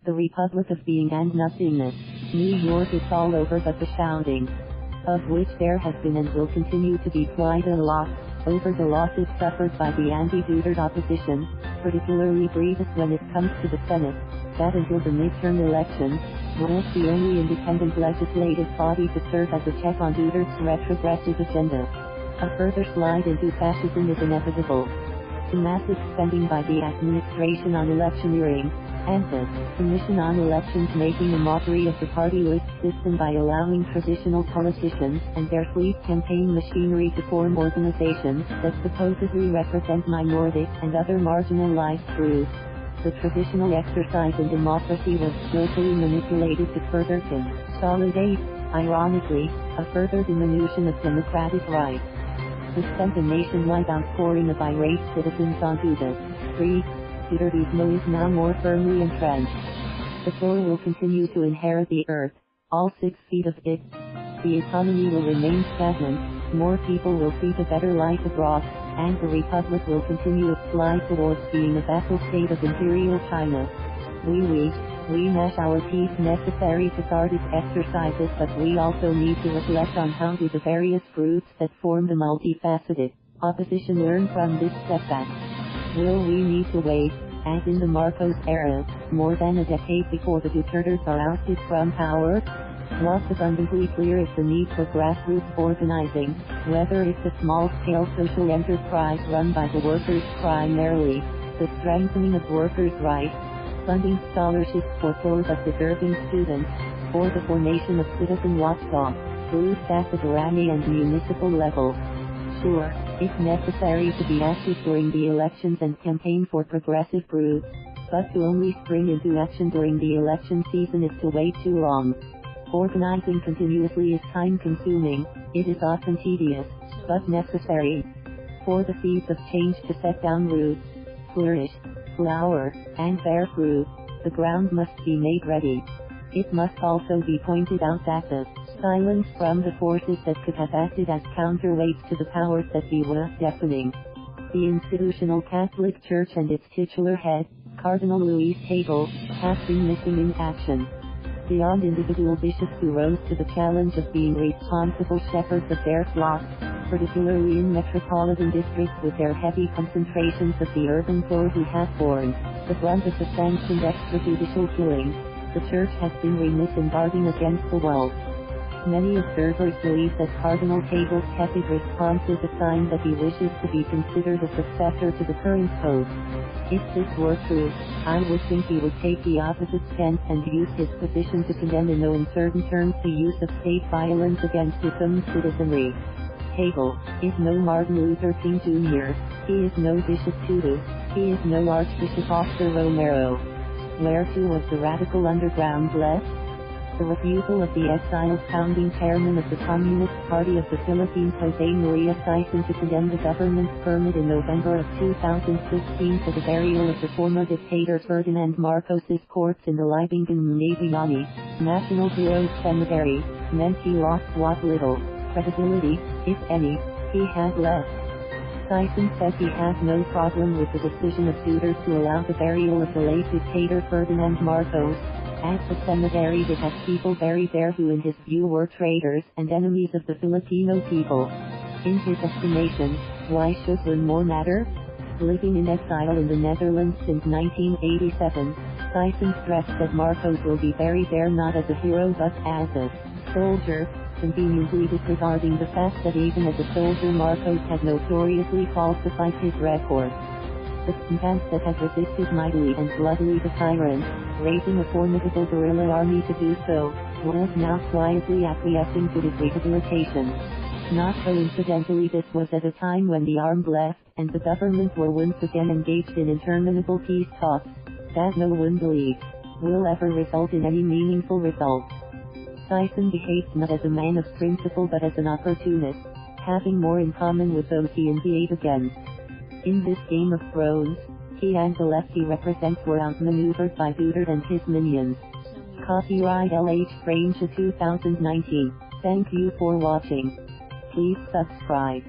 The Republic of Being and Nothingness. New York is all over but the shouting, of which there has been and will continue to be quite a lot, over the losses suffered by the anti-Duterte opposition, particularly grievous when it comes to the Senate, that until the midterm elections, was the only independent legislative body to serve as a check on Duterte's retrogressive agenda. A further slide into fascism is inevitable. The massive spending by the administration on electioneering, and the Commission on Elections making a mockery of the party list system by allowing traditional politicians and their sleek campaign machinery to form organizations that supposedly represent minorities and other marginalized groups. The traditional exercise in democracy was skillfully manipulated to further consolidate, ironically, a further diminution of democratic rights. This sent a nationwide outpouring of irate citizens onto the streets. Dutertismo is now more firmly entrenched. The floor will continue to inherit the earth, all 6 feet of it. The economy will remain stagnant, more people will seek a better life abroad, and the Republic will continue its slide towards being a vassal state of Imperial China. We gnash our teeth necessary to guard its exercises, but we also need to reflect on how do the various groups that form the multifaceted opposition learn from this setback. Will we need to wait, as in the Marcos era, more than a decade before the Dutertes are ousted from power? What's abundantly clear is the need for grassroots organizing, whether it's a small-scale social enterprise run by the workers primarily, the strengthening of workers' rights, funding scholarships for scores of deserving students, or the formation of citizen watchdog groups at the Durrani and municipal level. Sure, it's necessary to be active during the elections and campaign for progressive groups, but to only spring into action during the election season is to wait too long. Organizing continuously is time-consuming, it is often tedious, but necessary. For the seeds of change to set down roots, flourish, flower, and bear fruit, the ground must be made ready. It must also be pointed out that the silence from the forces that could have acted as counterweights to the powers that be was deafening. The institutional Catholic Church and its titular head, Cardinal Luis Hagel, have been missing in action. Beyond individual bishops who rose to the challenge of being responsible shepherds of their flocks, particularly in metropolitan districts with their heavy concentrations of the urban poor who have borne the brunt of the sanctioned extrajudicial killings, the Church has been remiss in guarding against the wealth. Many observers believe that Cardinal Hagel's tepid response is a sign that he wishes to be considered a successor to the current pope. If this were true, I would think he would take the opposite stance and use his position to condemn in no uncertain terms the use of state violence against his own citizenry. Hagel is no Martin Luther King Jr., he is no Bishop Tutu, he is no Archbishop Oscar Romero. Where to was the radical underground left? The refusal of the exiled founding chairman of the Communist Party of the Philippines Jose Maria Sison to condemn the government's permit in November of 2016 for the burial of the former dictator Ferdinand Marcos's corpse in the Libingan Mnaviani National Heroes Cemetery, meant he lost what little credibility, if any, he had left. Sison says he has no problem with the decision of Duterte to allow the burial of the late dictator Ferdinand Marcos, at the cemetery that has people buried there who in his view were traitors and enemies of the Filipino people. In his estimation, why should one more matter? Living in exile in the Netherlands since 1987, Sison stressed that Marcos will be buried there not as a hero but as a soldier, conveniently disregarding the fact that even as a soldier Marcos had notoriously falsified his record. The command that had resisted mightily and bloodily the tyrant, raising a formidable guerrilla army to do so, was now quietly acquiescing to his rehabilitation. Not coincidentally, this was at a time when the armed left and the government were once again engaged in interminable peace talks, that no one believes will ever result in any meaningful result. Sison behaved not as a man of principle but as an opportunist, having more in common with those he inveighed against. In this Game of Thrones, he and the left he represents were outmaneuvered by Duterte and his minions. Copyright LH Strange 2019. Thank you for watching. Please subscribe.